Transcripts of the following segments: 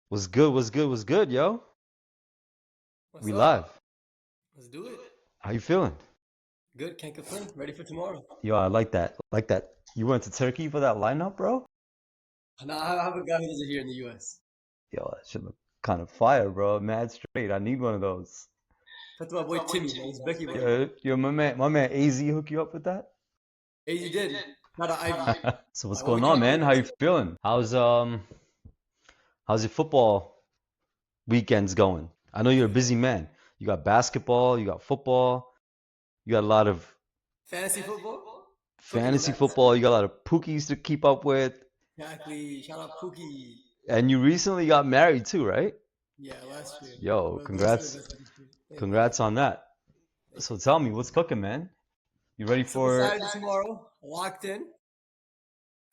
Was good, was good, yo. What's We up? live. Let's do it. How you feeling? Good, can't complain. Ready for tomorrow. Yo, I like that. Like that. You went to Turkey for that lineup, bro? Now I have a guy who lives here in the US. Yo, that should look kind of fire, bro. Mad straight. I need one of those. That's my boy Timmy, man. He's Becky boy. Yo, my man AZ hook you up with that? Hey, you did. Not an Ivy. So what's Well, we going on, can't man? win How you against. feeling? How's your football weekends going? I know you're a busy man. You got basketball, you got football, you got a lot of Fantasy football? Cooking the fantasy Nets. football, you got a lot of pookies to keep up with. Exactly. Shout out Pookie. And you recently got married too, right? Yeah, last year. Yo, Well, most of the congrats. best this year. Thank you. Congrats on that. Thank So you. tell me, what's cooking, man? You ready Super for excited tomorrow. Locked in.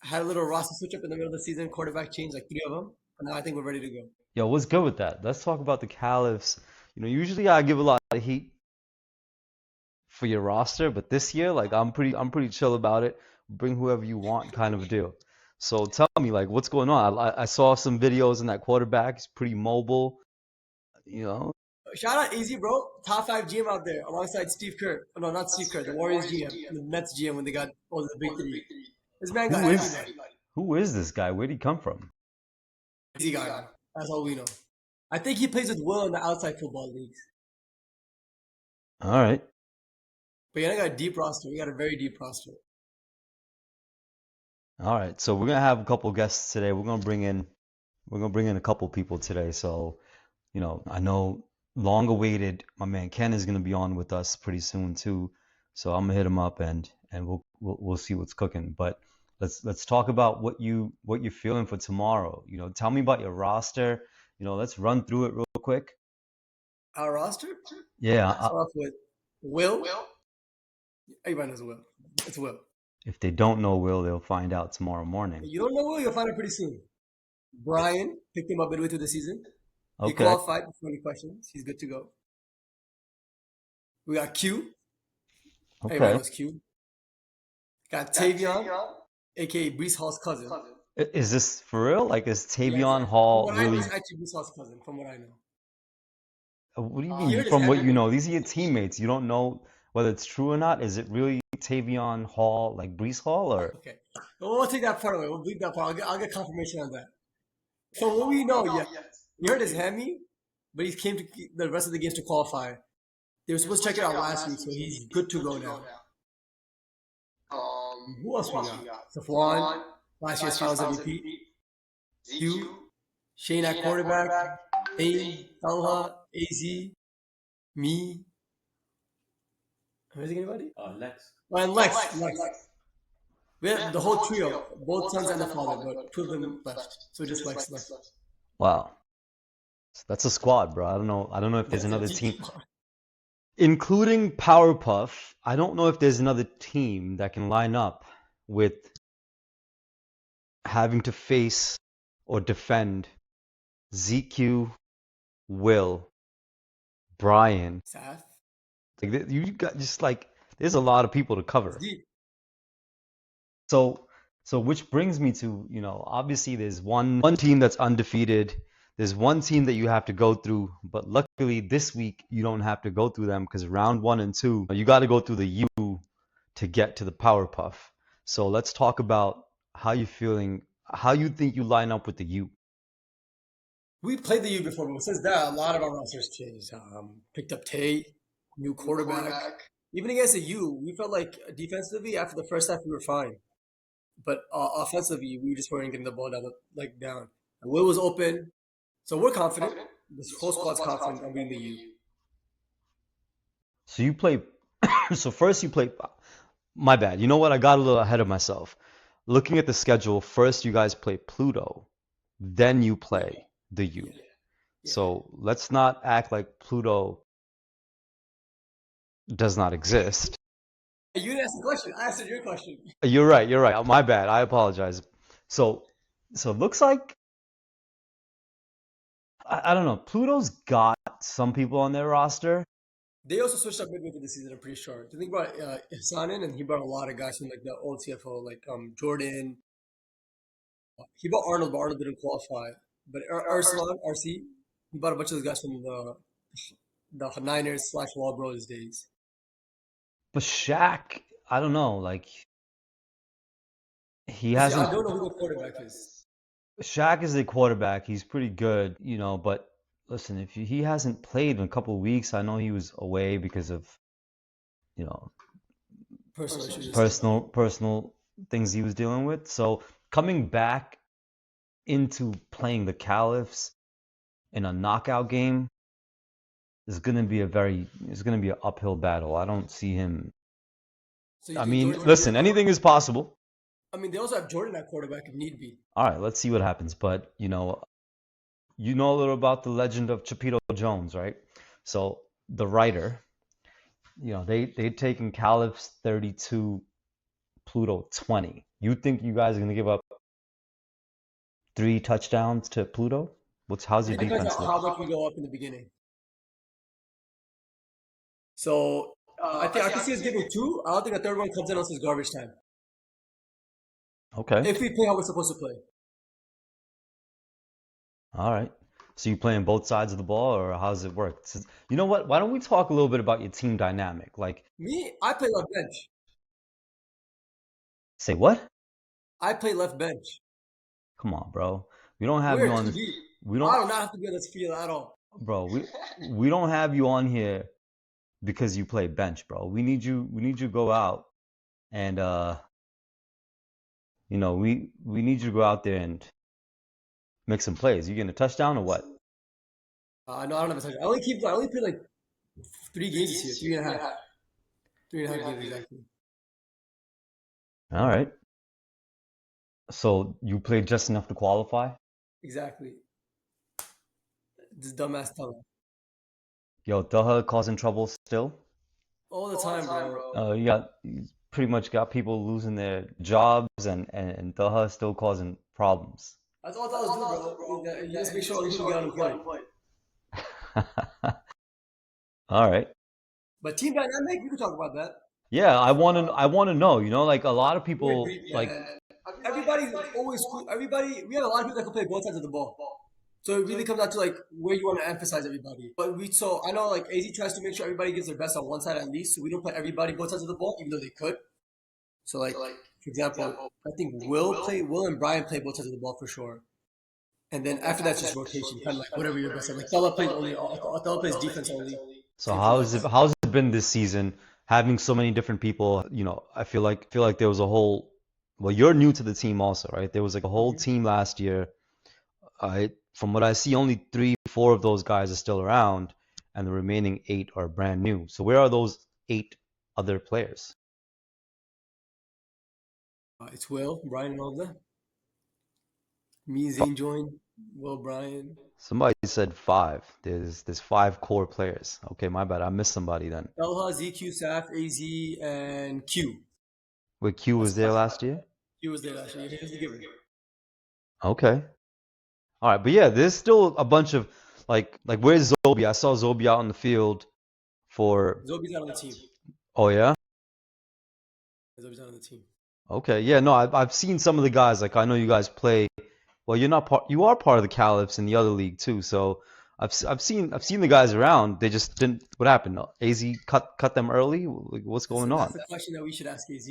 Had a little roster switch up in the middle of the season. Quarterback change, like three of them. But now I think we're ready to go. Yo, what's good with that? Let's talk about the Caliphs. Usually I give a lot of heat for your roster, but this year, like I'm pretty chill about it. Bring whoever you want kind of a deal. So tell me, like, what's going on? I saw some videos in that quarterback. He's pretty mobile, you know. Shout out Easy, bro. Top five GM out there alongside Steve Kerr. Oh, no, not Steve Kerr, the Warriors GM, and the Nets GM when they got all the big three. This man got Who is everybody. who is this guy? Where'd he come from? Easy guy, man. That's all we know. I think he plays with Will in the outside football leagues. All right. But yeah, I got a deep roster. We got a very deep roster. All right, so we're gonna have a couple guests today. We're gonna bring in a couple people today. So, I know long awaited, my man Ken is gonna be on with us pretty soon too. So I'm gonna hit him up and we'll see what's cooking. But let's talk about what you're feeling for tomorrow. Tell me about your roster. Let's run through it real quick. Our roster? Yeah, Start off with Will. Everybody knows Will. It's Will. if they don't know Will, they'll find out tomorrow morning. If you don't know Will, you'll find out pretty soon. Brian picked him up midway through the season. He Okay, qualified before any questions. He's good to go. We got Q. Everybody okay. knows Q. Got Tavion, aka Brees Hall's cousin. Is this for real? Like, is Yes. Tavion From Hall what I know, really? he's actually Brees Hall's cousin, from what I know. What do you He mean? hurt his From hand. what you know, these are your teammates. You don't know whether it's true or not. Is it really Tavion Hall, like Brees Hall, or Okay. Well, we'll take that part away. We'll leave that part. I'll get confirmation on that. From what we know, yes. He hurt his hammy, but he came to the rest of the games to qualify. They were supposed to check it out last week, so he's good to go now. Who else we got? Safwan, last year's Finals MVP. Q, Shane at quarterback. Ain, Talha, AZ, me. Am I missing anybody? Oh, and Lex. Lex. We have the whole trio, both sons and the father, but two of them left. So just Lex left. wow, that's a squad, bro. I don't know if there's That's a another deep team, squad. including Powerpuff. I don't know if there's another team that can line up with having to face or defend ZQ, Will, Brian. Seth. Like you got just like there's a lot of people to It's cover. deep. So, so which brings me to, obviously there's one team that's undefeated. There's one team that you have to go through, but luckily this week you don't have to go through them because round one and two, you got to go through the U to get to the Powerpuff. So let's talk about how you feeling, how you think you line up with the U. We played the U before, but since that, a lot of our rosters changed. Picked up Tate, new quarterback. Even against the U, we felt like defensively after the first half we were fine, but offensively we just weren't getting the ball down. And Will was open, so we're confident. This whole squad's confident on beating the U. So you play, so first you play, my bad. You know what? I got a little ahead of myself. Looking at the schedule, first you guys play Pluto, then you Yeah, play the U. yeah, yeah. So let's not act like Pluto does not exist. You didn't ask the question. I answered your question. You're right. You're right. My bad. I apologize. So, so it looks like I don't know. Pluto's got some people on their roster. They also switched up midway through the season. I'm pretty sure. I think about Ihsan in, and he brought a lot of guys from like the old CFO, like Jordan. He brought Arnold, but Arnold didn't qualify. But Usman, RC, he bought a bunch of those guys from the Niners slash Wall Bros days. But Shaq, I don't know. Like he See, I hasn't. don't know who the quarterback is. Shaq is a quarterback. He's pretty good, you know. But listen, if he hasn't played in a couple of weeks, I know he was away because of you know Personal issues and stuff. personal things he was dealing with. So coming back into playing the Caliphs in a knockout game is going to be it's going to be an uphill battle. I don't see him. So you I think mean, Jordan's gonna be listen, there? anything is possible. I mean, they also have Jordan at quarterback if need be. All right, let's see what happens. But you know a little about the legend of Chapito Jones, right? So the writer, they'd taken Caliphs 32, Pluto 20. You think you guys are gonna give up 3 touchdowns to Pluto? How's your It depends defense on look? how much we go up in the beginning. So I can see us giving two. I don't think a third one comes in unless it's garbage time. Okay. If we play how we're supposed to play. All right. So you playing both sides of the ball, or how does it work? You know what? Why don't we talk a little bit about your team dynamic? Like, Me, I play left bench. say what? I play left bench. Come on, bro. We don't have We're you a on this. QB. We I don't, do not have to be on this field at all. bro. We don't have you on here because you play bench, bro. We need you. We need you to go out and we need you to go out there and make some plays. You getting a touchdown or what? No, I don't have a touch. I only played like 3 games this year, 3.5. 3.5 games exactly. All right. So you played just enough to qualify? Exactly. This dumbass teller. Yo, Doha causing trouble still? All the time, bro. You pretty much got people losing their jobs and Doha still causing problems. That's all dollars do, bro. You just make sure all the people get unemployed. All right. But team dynamic, we can talk about that. Yeah, I want to know, like a lot of We're people deep, like man. Everybody's always cool. We have a lot of people that can play both sides of the ball. So it really comes down to like where you want to emphasize everybody. So I know like AZ tries to make sure everybody gives their best on one side at least. So we don't play everybody both sides of the ball, even though they could. So like for example, I think Will and Brian play both sides of the ball for sure. And then after that's just rotation, kind of like whatever your best at. Like Thella plays defense only. so Same for us. how's it been this season having so many different people, I feel like there was a whole well, you're new to the team also, right? There was like a whole team last year. From what I see, only 3, 4 of those guys are still around, and the remaining 8 are brand new. So where are those 8 other players? It's Will, Brian, and all of that. Me, Zane joined. Will, Brian. Somebody said 5. There's 5 core players. Okay, my bad. I missed somebody then. Elha, ZQ, Saf, AZ, and Q. Wait, Q was there last year? Q was there last year. He was the giver. Okay. All right, but yeah, there's still a bunch of like where's Zobi? I saw Zobi out on the field for. Zobi's not on the team. Oh yeah. Zobi's not on the team. Okay, yeah, no, I've seen some of the guys. Like I know you guys play. Well, you're not part. You are part of the Caliphs in the other league too. So I've seen the guys around. They just didn't. What happened? AZ cut them early. Like, what's going on? That's the question that we should ask AZ.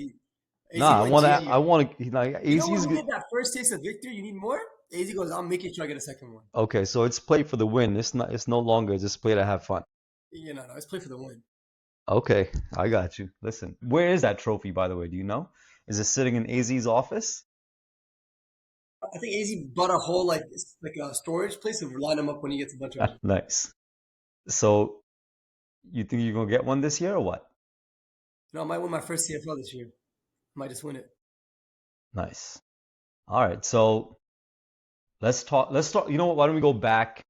AZ Nah, went GM. I want to like You know when AZ's we good. get that first taste of victory, you need more? AZ goes, I'm making sure I get a second one. Okay, so it's play for the win. It's no longer just play to have fun. No, it's play for the win. Okay, I got you. Listen, where is that trophy, by the way? Do you know? Is it sitting in AZ's office? I think AZ bought a whole like a storage place and line them up when he gets a bunch of them. Nice. So, you think you're gonna get one this year or what? I might win my first CFL this year. Might just win it. Nice. All right, so let's talk. You know what? Why don't we go back?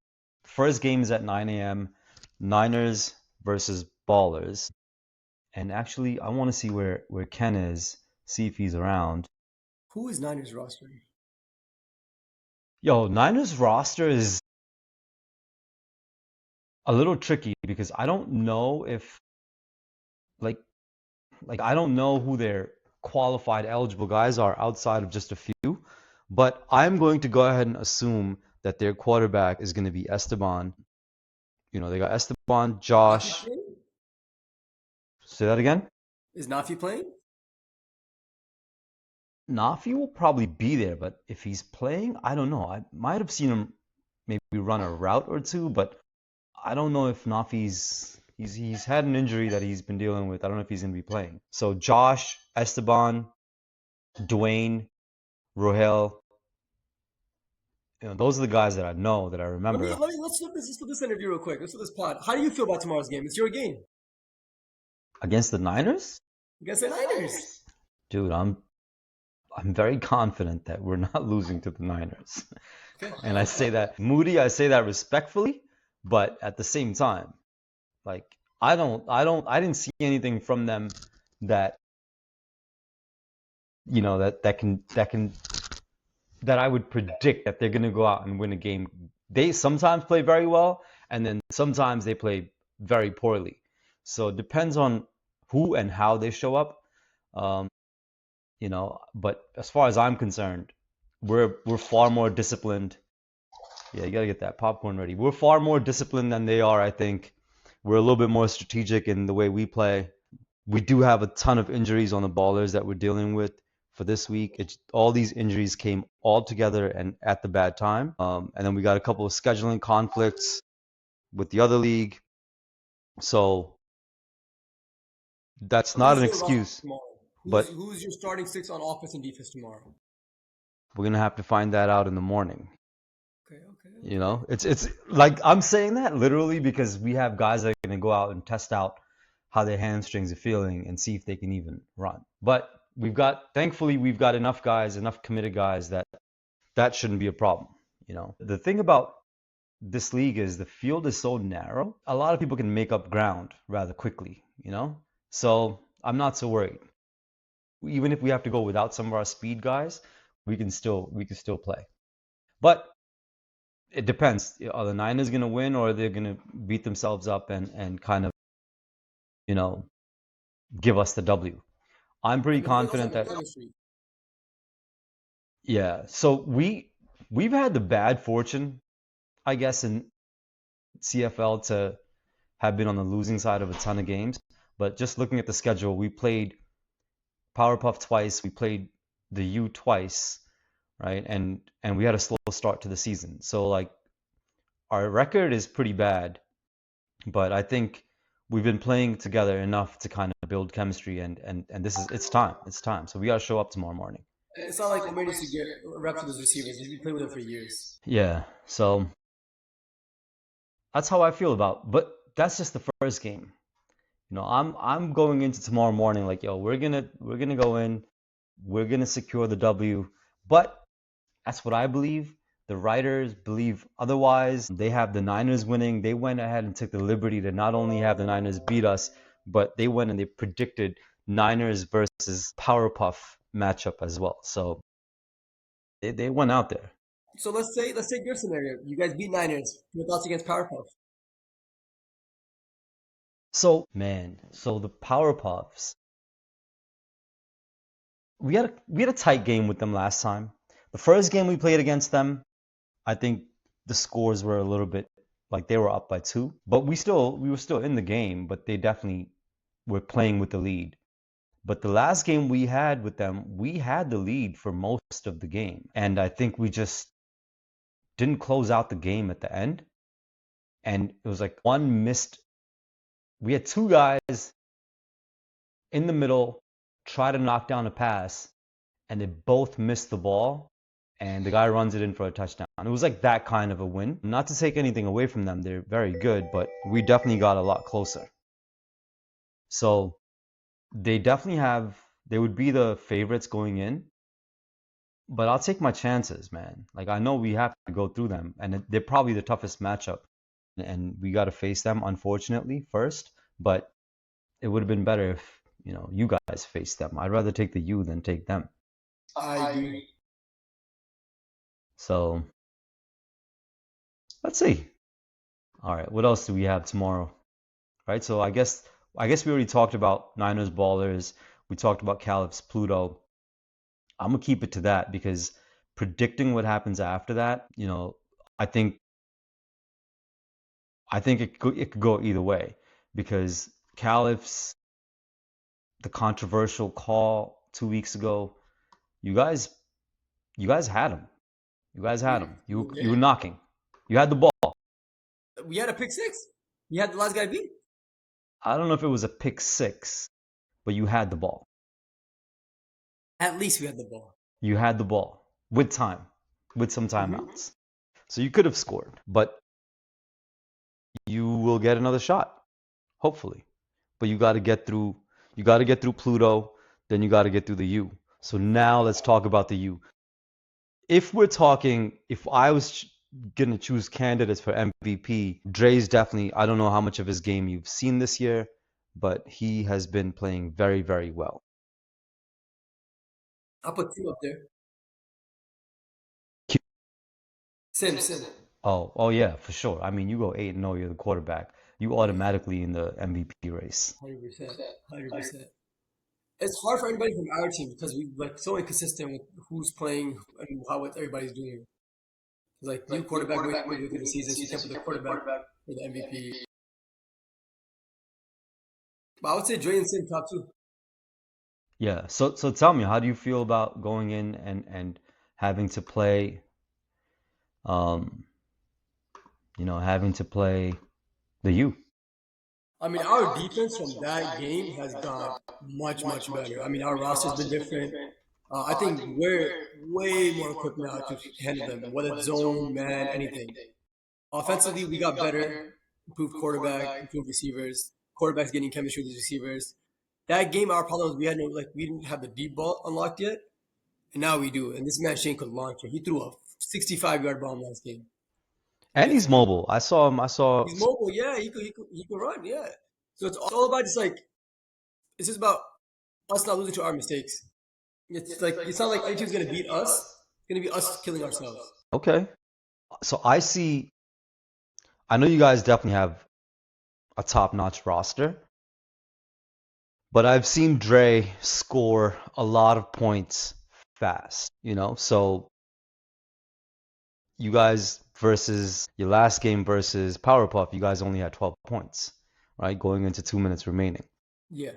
First game is at 9 a.m. Niners versus Ballers. And actually, I want to see where Ken is. See if he's around. Who is Niners roster? Yo, Niners roster is a little tricky because I don't know if like I don't know who their qualified eligible guys are outside of just a few, but I'm going to go ahead and assume that their quarterback is going to be Esteban. They got Esteban, Nafi Josh. playing? Say that again? Is Nafi playing? Nafi will probably be there, but if he's playing, I don't know. I might have seen him maybe run a route or two, but I don't know if Nafi's he's had an injury that he's been dealing with. I don't know if he's gonna be playing. So Josh, Esteban, Dwayne, Rohel, those are the guys that I know that I remember. Let's flip this interview real quick. Let's flip this pod. How do you feel about tomorrow's game? It's your game Against the Niners? against the Niners. Dude, I'm very confident that we're not losing to the Niners. Okay. And I say that Moody, I say that respectfully, but at the same time, like I didn't see anything from them that that I would predict that they're gonna go out and win a game. They sometimes play very well, and then sometimes they play very poorly. So it depends on who and how they show up. But as far as I'm concerned, we're far more disciplined. Yeah, you gotta get that popcorn ready. We're far more disciplined than they are, I think. We're a little bit more strategic in the way we play. We do have a ton of injuries on the ballers that we're dealing with for this week. All these injuries came all together and at the bad time. And then we got a couple of scheduling conflicts with the other league. So that's not an excuse. But Who's your starting six on offense and defense tomorrow? we're gonna have to find that out in the morning. Okay. It's like I'm saying that literally because we have guys that are gonna go out and test out how their hamstrings are feeling and see if they can even run. But thankfully we've got enough guys, enough committed guys that shouldn't be a problem. The thing about this league is the field is so narrow. A lot of people can make up ground rather quickly. So I'm not so worried. Even if we have to go without some of our speed guys, we can still play. But it depends. Are the Niners going to win, or are they going to beat themselves up and kind of, give us the W? I'm pretty confident that. Yeah. So we've had the bad fortune, I guess, in CFL to have been on the losing side of a ton of games. But just looking at the schedule, we played Powerpuff twice, we played the U twice, right? And we had a slow start to the season. So like our record is pretty bad, but I think we've been playing together enough to kind of build chemistry, and it's time. It's time. So we got to show up tomorrow morning. It's not like Omar needs to get reps with those receivers. He's been playing with them for years. Yeah. So that's how I feel about. But that's just the first game. I'm going into tomorrow morning like, yo, we're gonna go in, we're gonna secure the W. But that's what I believe. The writers believe otherwise. They have the Niners winning. They went ahead and took the liberty to not only have the Niners beat us, but they went and they predicted Niners versus Powerpuff matchup as well. So they went out there. So let's take your scenario. You guys beat Niners. Your thoughts against Powerpuff? So the Powerpuffs, we had a tight game with them last time. The first game we played against them, I think the scores were a little bit like they were up by 2, but we were still in the game, but they definitely were playing with the lead. But the last game we had with them, we had the lead for most of the game, and I think we just didn't close out the game at the end. And it was like we had 2 guys in the middle try to knock down a pass, and they both missed the ball, and the guy runs it in for a touchdown. It was like that kind of a win. Not to take anything away from them, they're very good, but we definitely got a lot closer. So they would be the favorites going in, but I'll take my chances, man. Like I know we have to go through them, and they're probably the toughest matchup, and we got to face them, unfortunately, first. But it would have been better if you guys faced them. I'd rather take the U than take them. I agree. So let's see. All right, what else do we have tomorrow? Right, so I guess we already talked about Niners ballers. We talked about Calip's Pluto. I'm gonna keep it to that because predicting what happens after that, I think it could go either way because Caliph's the controversial call 2 weeks ago. You guys you guys had him. You guys had him. You were Yeah. knocking. You had the ball. We had a pick six. We had the last guy beat. I don't know if it was a pick six, but you had the ball. At least we had the ball. You had the ball with time, with some Mm-hmm. timeouts. So you could have scored, but you will get another shot, hopefully. But you got to get through. You got to get through Pluto, then you got to get through the U. So now let's talk about the U. If I was gonna choose candidates for MVP, Dre's definitely. I don't know how much of his game you've seen this year, but he has been playing very, very well. I'll put Tim up there. Sim. Oh yeah, for sure. I mean, you go 8-0, you're the quarterback. You Yeah. automatically in the MVP race. 100%. 100%. It's hard for anybody from our team because we like so inconsistent with who's playing and how what everybody's doing. Like new quarterback midway through the season, so you can't put the quarterback for the MVP. But I would say Dre and Sim top two. Yeah. So tell me, how do you feel about going in and having to play, um, having to play the U? I mean, our defense from that game has got much better. I mean, our roster's been different. I think we're way more equipped now to handle them, whether it's zone, man, anything. Offensively, we got better, improved quarterback, improved receivers. Quarterback's getting chemistry with his receivers. That game, our problem was we didn't have the deep ball unlocked yet, and now we do. And this man Shane could launch it. He threw a 65-yard bomb last game And against he's us. mobile. I saw him. I saw. He's mobile, yeah. He could run, yeah. So it's all about it's just about us not losing to our mistakes. It's not like any team's gonna beat us. It's gonna be us killing ourselves. Okay. So I see. I know you guys definitely have a top-notch roster, but I've seen Dre score a lot of points fast. So you guys versus your last game versus Powerpuff, you guys only had 12 points, right? Going into 2 minutes remaining. Yeah,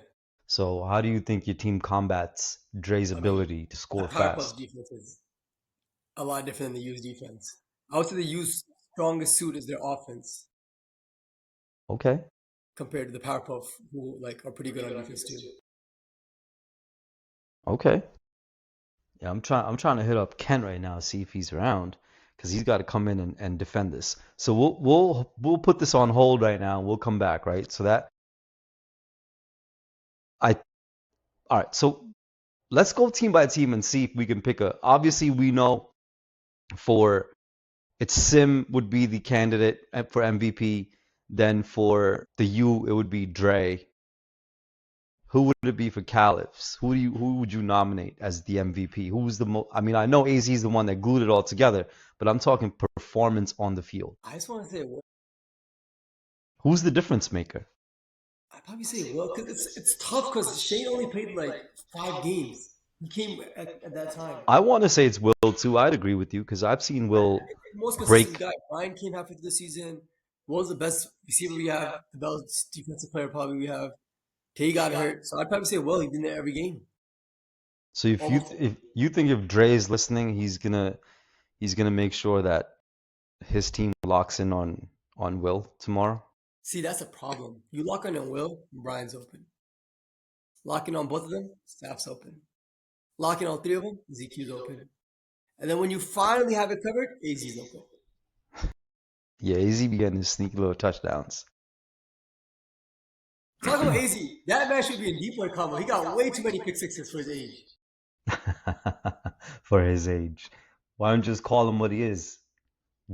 So how do you think your team combats Dre's I mean, ability to score Powerpuff's fast? defense is a lot different than the U's defense. I would say the U's strongest suit is their offense Okay. compared to the Powerpuff, who are pretty good on defense too. Okay. Yeah, I'm trying to hit up Kent right now, see if he's around, because he's got to come in and defend this. So we'll put this on hold right now. We'll come back, right? So that I all right. So let's go team by team and see if we can pick a. Obviously, we know for it's Sim would be the candidate for MVP. Then for the U, it would be Dre. Who would it be for Caliphs? Who would you nominate as the MVP? Who's the most? I mean, I know AZ is the one that glued it all together, but I'm talking performance on the field. I just want to say, Who's the difference maker? I'd probably say Will, because it's tough because Shane only played like 5 games. He came at that time. I want to say it's Will too. I'd agree with you because I've seen Will The most consistent break. guy. Brian came halfway through the season. Will's the best receiver we have, the best defensive player probably we have. Tay got hurt, so I'd probably say Will. He's been there every game. So if you Almost. if you think if Dre is listening, he's gonna make sure that his team locks in on Will tomorrow. See, that's a problem. You lock in on Will, Brian's open. Locking on both of them, Staff's open. Locking on three of them, ZQ's open. And then when you finally have it covered, AZ's open. Yeah, AZ be getting his sneaky little touchdowns. Talk about AZ. That man should be in deep boy combo. He got way too many pick sixes for his age. For his age. Why don't you just call him what he is?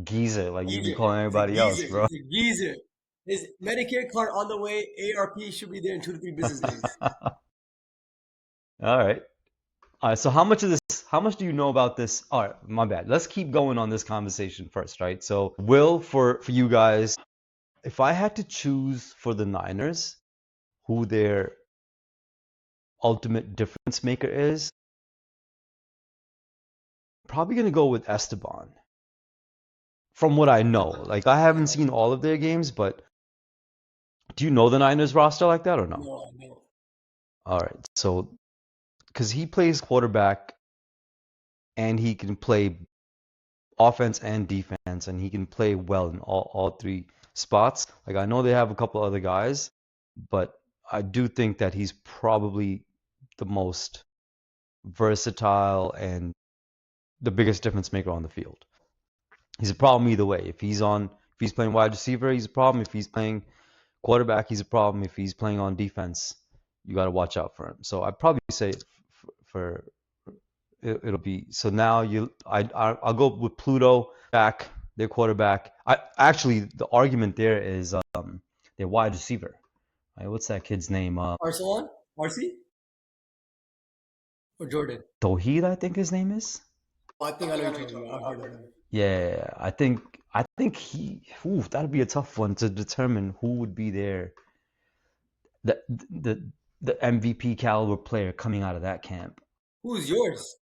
Geezer, like you be Geezer. calling He's a everybody else, geezer. bro. He's a geezer. His Medicare card on the way. ARP should be there in 2 to 3 business days. All right. All right. So how much do you know about this? All right, my bad. Let's keep going on this conversation first, right? So, Will, for you guys, if I had to choose for the Niners who their ultimate difference maker is, probably gonna go with Esteban. from what I know. Like I haven't seen all of their games, but do you know the Niners roster like that or no? No, no. All right. So because he plays quarterback and he can play offense and defense, and he can play well in all three spots. Like I know they have a couple other guys, but I do think that he's probably the most versatile and the biggest difference maker on the field. He's a problem either way. If he's playing wide receiver, he's a problem. If he's playing quarterback, he's a problem. If he's playing on defense, you got to watch out for him. So I'd probably say for it'll be so now I'll go with Pluto back their quarterback. I actually the argument there is their wide receiver. Right? What's that kid's name? Arsalan? RC? Or Jordan? Tawhid, I think his name is. Oh, I think I know you're talking about. I've heard of him. Yeah, I think that'd be a tough one to determine who would be the the MVP caliber player coming out of that camp. Who's yours?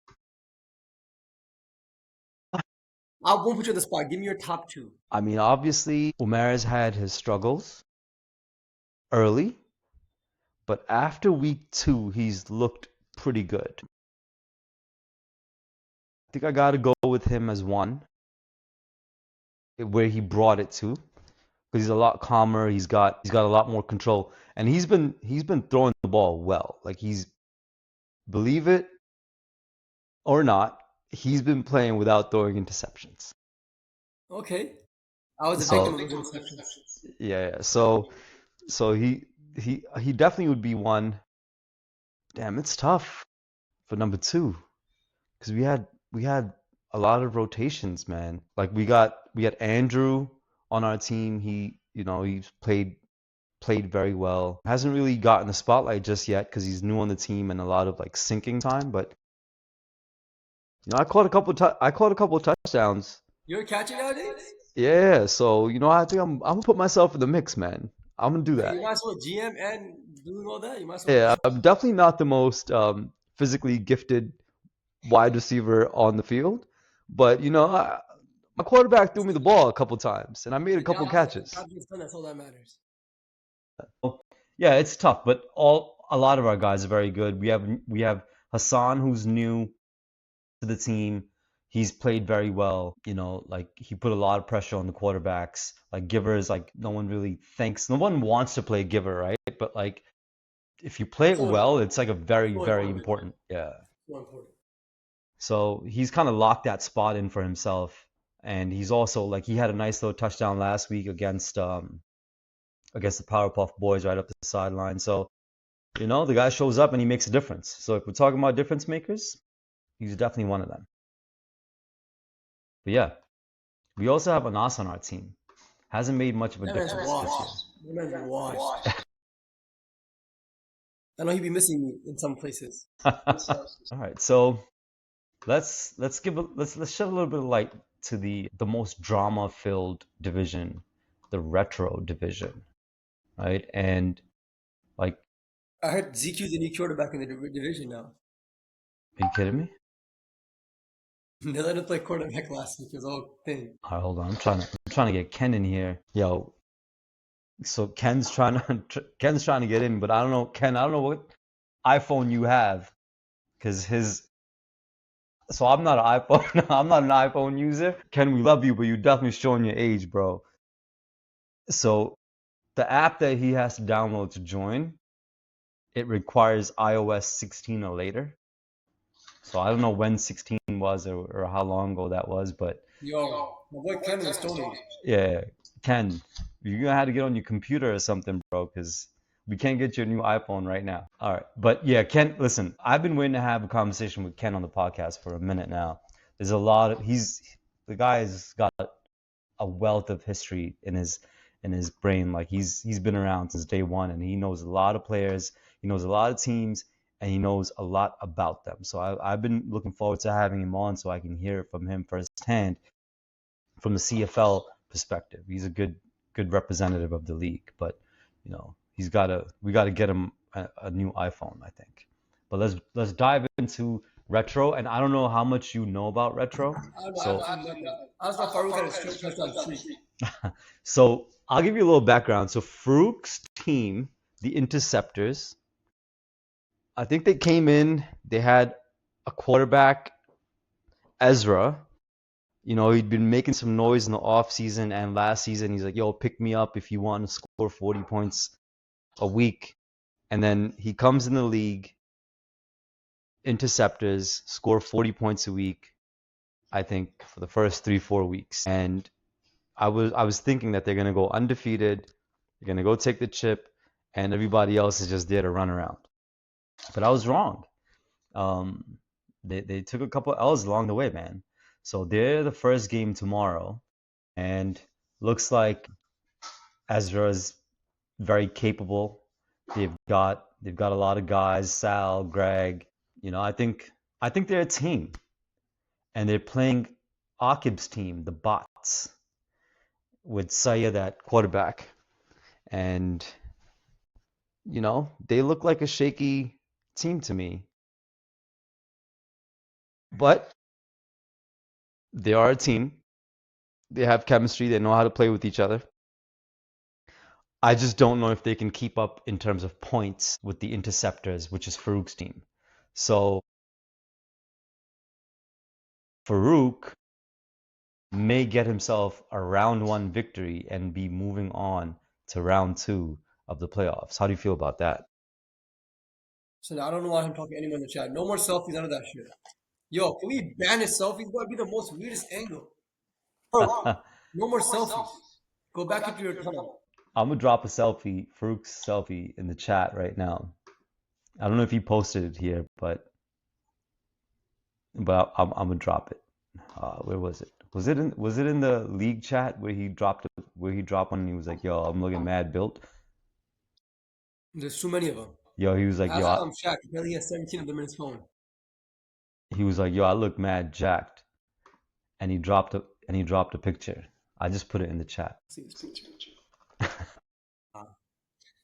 I won't put you on the spot. Give me your top two. I mean, obviously, Umair's had his struggles early, but after week 2, he's looked pretty good. I think I got to go with him as one, where he brought it to, because he's a lot calmer. He's got a lot more control, and he's been throwing the ball well. Like believe it or not, he's been playing without throwing interceptions. Okay. I was a So victim of those interceptions. yeah. So he definitely would be one. Damn, it's tough for number 2 because we had a lot of rotations, man. Like we had Andrew on our team. He's played very well. Hasn't really gotten the spotlight just yet because he's new on the team and a lot of like sinking time. But I caught a couple of touchdowns. You're catching nowadays? Yeah, so I think I'm gonna put myself in the mix, man. I'm gonna do Okay, that. you might as well GM and doing all that. You might as well. Yeah, I'm definitely not the most physically gifted wide receiver on the field, but my quarterback threw me the ball a couple times, and I made a The couple job, catches. the job gets done. That's all that matters. Yeah, it's tough, but a lot of our guys are very good. We have Hassan, who's new to the team. He's played very well. Like he put a lot of pressure on the quarterbacks. Like Givers, like no one wants to play Giver, right? But like if you play it So well, it's like a very, so very important. important. Yeah. So important. So he's kind of locked that spot in for himself. And he's also like he had a nice little touchdown last week against the Powerpuff Boys right up the sideline. So, the guy shows up and he makes a difference. So if we're talking about difference makers, he's definitely one of them. But yeah, we also have Anas on our team. Hasn't made much of a That man's difference washed. That man's washed. I know he'd be missing me in some places. All right, so let's shed a little bit of light to the most drama-filled division, the retro division, right? And like, I heard ZQ's the new quarterback in the division now. are you kidding me? They let him play quarterback last week. It was all thing. All right, hold on. I'm trying to get Ken in here. Yo, so Ken's trying to get in, but I don't know, Ken. I don't know what iPhone you have, because his. So I'm not an iPhone. I'm not an iPhone user. Ken, we love you, but you're definitely showing your age, bro. So the app that he has to download to join, it requires iOS 16 or later. So I don't know when 16 was or how long ago that was, but Yo, my boy Ken in the Stone Age. yeah, Ken, you're gonna have to get on your computer or something, bro, because we can't get you a new iPhone right now. All right, but yeah, Ken, listen, I've been waiting to have a conversation with Ken on the podcast for a minute now. There's a lot of the guy's got a wealth of history in his brain. Like he's been around since day one, and he knows a lot of players, he knows a lot of teams, and he knows a lot about them. So I've been looking forward to having him on so I can hear from him firsthand from the CFL perspective. He's a good representative of the league, but we got to get him a new iPhone, I think. But let's dive into Retro, and I don't know how much you know about retro. I don't know So absolutely nothing. I just know Farouk had a straight touchdown streak. so I'll give you a little background. So Farouk's team, the Interceptors, I think they came in, they had a quarterback, Ezra. You know, he'd been making some noise in the off season and last season. He's like, yo, pick me up if you want to score 40 points a week. And then he comes in the league, Interceptors, score 40 points a week, I think, for the first 3-4 weeks. And I was thinking that they're gonna go undefeated, they're gonna go take the chip, and everybody else is just there to run around. But I was wrong. Um, they took a couple L's along the way, man. So they're the first game tomorrow, and looks like Ezra's very capable. They've got a lot of guys, Sal, Greg. You know, I think they're a team, and they're playing Akib's team, the Bots, with Sayed at quarterback, and you know they look like a shaky team to me, but they are a team. They have chemistry. They know how to play with each other. I just don't know if they can keep up in terms of points with the Interceptors, which is Farouk's team. So Farouk may get himself a round one victory and be moving on to round two of the playoffs. How do you feel about that? So now I don't want him talking to anyone in the chat. No more selfies, none of that shit. Yo, can we ban his selfies? That'd be the most weirdest angle. Bro, no more selfies. Go back into your tunnel. I'm gonna drop a selfie, Farouk's selfie, in the chat right now. I don't know if he posted it here, but I'm gonna drop it. Where was it? Was it in the league chat where he dropped one and he was like, "Yo, I'm looking mad built." There's too many of them. Yo, he was like, "Yo," Ask Shaq. Apparently he has 17 of them in his phone. he was like, "Yo, I look mad jacked," and he dropped a picture. I just put it in the chat. See this picture.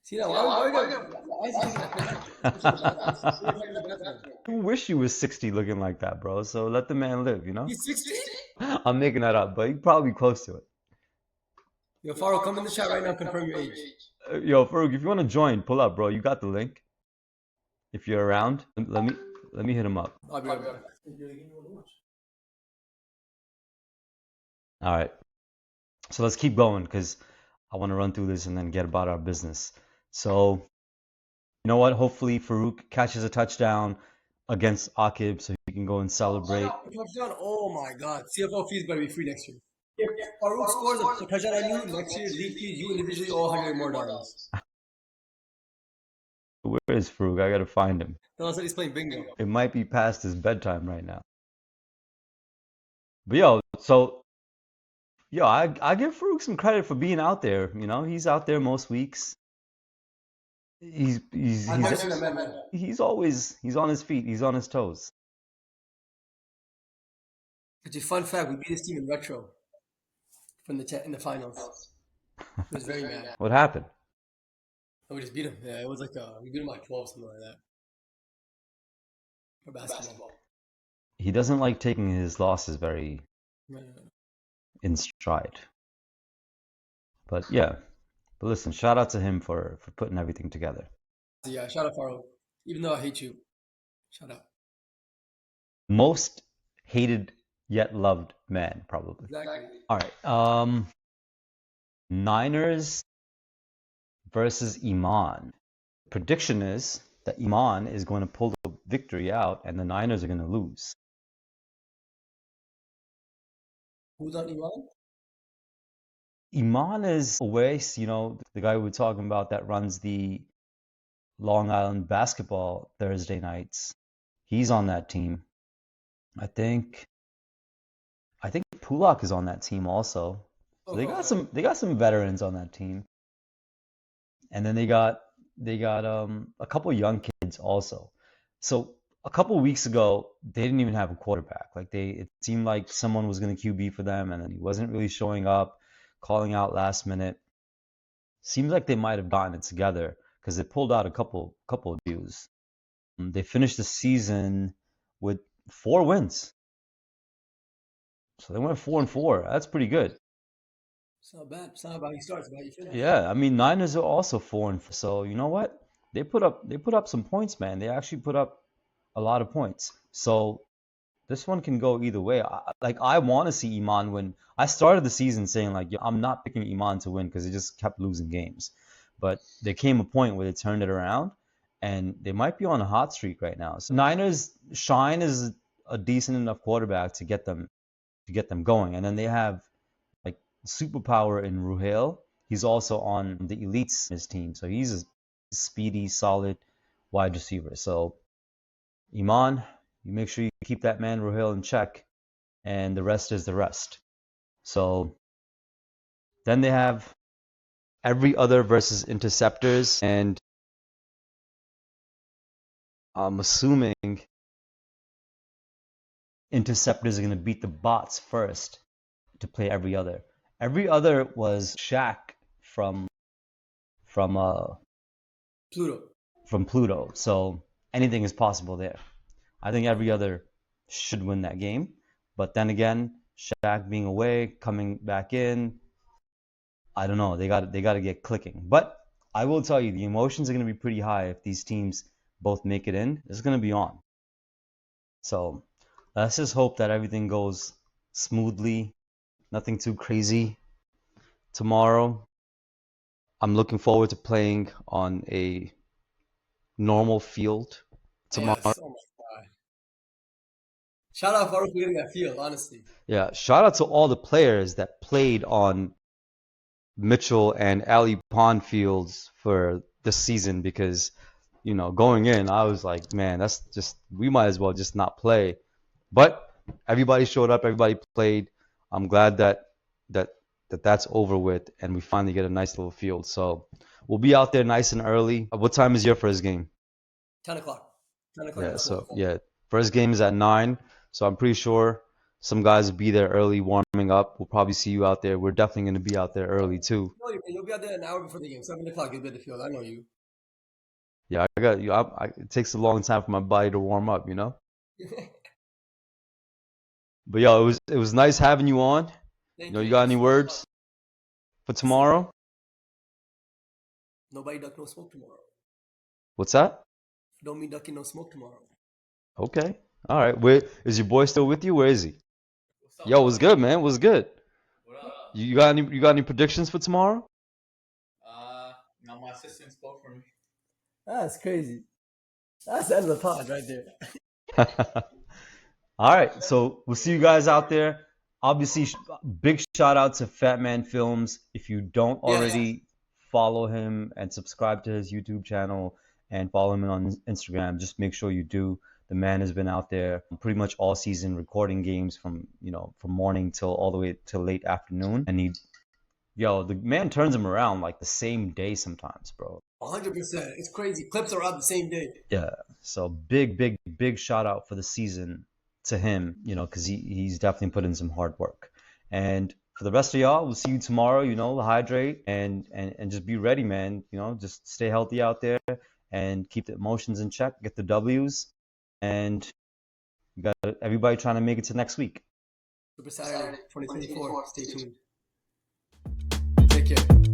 See that? Why is he taking that picture? You wish you was 60 looking like that, bro. So let the man live, you know? He's 60? I'm making that up, but he's probably close to it. Yo, Faro, come in the chat right now, confirm your age. Yo, Farouk, if you want to join, pull up, bro. You got the link. If you're around, let me hit him up. I'll be right back. All right. So let's keep going because I want to run through this and then get about our business. So, you know what? Hopefully Farouk catches a touchdown against Akib so he can go and celebrate. Touchdown? Oh my God. CFL fees better be free next year. If Farouk scores a touchdown on you, next year, league fees, you individually owe $100 more. Where is Farouk? I gotta find him. Tell us that he's playing bingo. It might be past his bedtime right now. But I give Farouk some credit for being out there. You know, he's out there most weeks. He's always on his feet. He's on his toes. It's a fun fact. We beat this team in retro in the finals. It was very mad. What happened? We just beat him. Yeah, it was like we beat him by 12, something like that. For basketball. He doesn't like taking his losses very in stride. But yeah. But listen, shout out to him for putting everything together. Yeah, shout out Faro. Even though I hate you, shout out. Most hated yet loved man, probably. Exactly. All right. Niners versus Iman. Prediction is that Iman is going to pull the victory out and the Niners are going to lose. Who's on Iman? Iman is Awais, you know, the guy we were talking about that runs the Long Island basketball Thursday nights. He's on that team. I think Pulak is on that team also. So they got some veterans on that team. And then they got a couple young kids also. So a couple weeks ago, they didn't even have a quarterback. It seemed like someone was going to QB for them, and then he wasn't really showing up, calling out last minute. Seems like they might have gotten it together because they pulled out a couple of views. They finished the season with 4 wins. So they went 4-4. That's pretty good. It's not bad. It's not about how you start, it's about how you finish. Yeah, I mean Niners are also 4-4. So you know what? They put up some points, man. They actually put up a lot of points. So this one can go either way. I want to see Iman win. I started the season saying like, yo, I'm not picking Iman to win because they just kept losing games. But there came a point where they turned it around, and they might be on a hot streak right now. So Niners, Shine is a decent enough quarterback to get them going, and then they have like superpower in Ruhail. He's also on the elites in his team, so he's a speedy, solid wide receiver. So Iman, you make sure you keep that man Ruhail in check, and the rest is the rest. So then they have every other versus interceptors, and I'm assuming interceptors are going to beat the bots first to play every other. Every other was Shaq from from uh Pluto. from Pluto, so anything is possible there. I think every other should win that game, but then again, Shaq being away, coming back in, I don't know. They got to get clicking. But I will tell you, the emotions are going to be pretty high if these teams both make it in. It's going to be on. So let's just hope that everything goes smoothly, nothing too crazy tomorrow. I'm looking forward to playing on a normal field tomorrow. Yes. Oh my God. Shout out Farouk for getting that field, honestly. Yeah, shout out to all the players that played on Mitchell and Ali Pond fields for this season because, going in, I was like, man, that's just, we might as well just not play. But everybody showed up, everybody played. I'm glad that that's over with, and we finally get a nice little field. So we'll be out there nice and early. What time is your first game? 10 o'clock. 10 o'clock Yeah, at so 12. yeah, first game is at 9. So I'm pretty sure some guys will be there early warming up. We'll probably see you out there. We're definitely going to be out there early too. No, you'll be out there an hour before the game. 7 o'clock, you'll be at the field. I know you. Yeah, I got you. It takes a long time for my body to warm up. But yo, it was nice having you on. Thank you. You got any words for tomorrow? Nobody duck, no smoke tomorrow. What's that? Don't mean ducking, no smoke tomorrow. Okay. All right. Where is your boy still with you? Where is he? Yo, what's good, man? What's good? You got any predictions for tomorrow? That's crazy. That's the end of the pod right there. All right, so we'll see you guys out there. Obviously, big shout out to Fat Man Films. If you don't Yes. already follow him and subscribe to his YouTube channel and follow him on Instagram, just make sure you do. The man has been out there pretty much all season recording games from morning till all the way till late afternoon, and the man turns them around like the same day sometimes, bro. 100%. It's crazy. Clips are out the same day. Yeah. So big, big, big shout out for the season to him, because he's definitely put in some hard work. And for the rest of y'all, we'll see you tomorrow. Hydrate and just be ready, man. Just stay healthy out there and keep the emotions in check. Get the W's, and we got everybody trying to make it to next week. Super Saturday 2024. Stay tuned. Take care.